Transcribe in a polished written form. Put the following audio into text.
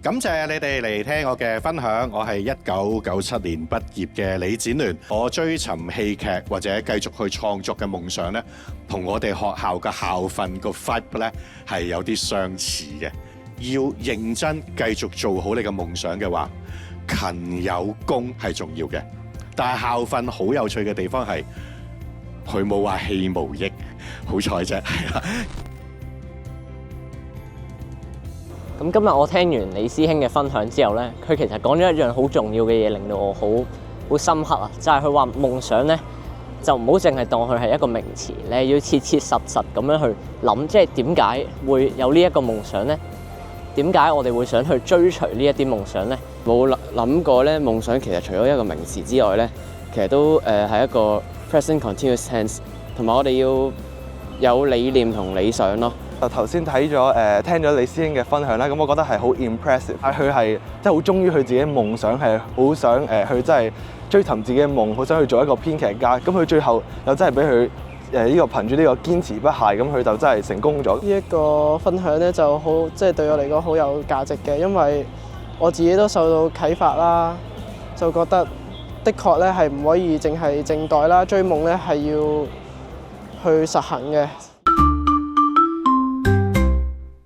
感謝你哋嚟聽我嘅分享。我係1997年畢業嘅李展聯。我追尋戲劇或者繼續去創作嘅夢想呢，同我哋學校嘅校訓個 vibe 呢係有啲相似嘅。要認真繼續做好你嘅夢想嘅話，勤有功係重要嘅。但係校訓好有趣嘅地方係，佢冇話戲無益，好彩啫，係啦。咁今日我聽完李師兄嘅分享之後咧，佢其實講咗一樣好重要嘅嘢，令到我好深刻啊！就係佢話夢想咧，就唔好淨係當佢係一個名詞，你係要切切實實咁樣去諗，即係點解會有呢一個夢想咧？點解我哋會想去追隨呢一啲夢想咧？冇諗過咧，夢想其實除咗一個名詞之外咧，其實都係一個 present continuous tense， 同埋我哋要有理念同理想咯。頭先睇咗聽咗李師兄嘅分享啦，咁我覺得係好 impressive， 佢係真係好忠於佢自己嘅夢想，係好想去真係追尋自己嘅夢，好想去做一個編劇家。咁佢最後又真係俾佢呢個憑住呢個堅持不懈，咁佢就真係成功咗。呢一個分享咧就好，即係對我嚟講好有價值嘅，因為我自己都受到啟發啦，就覺得的確咧係唔可以淨係靜待啦，追夢咧係要去實行嘅。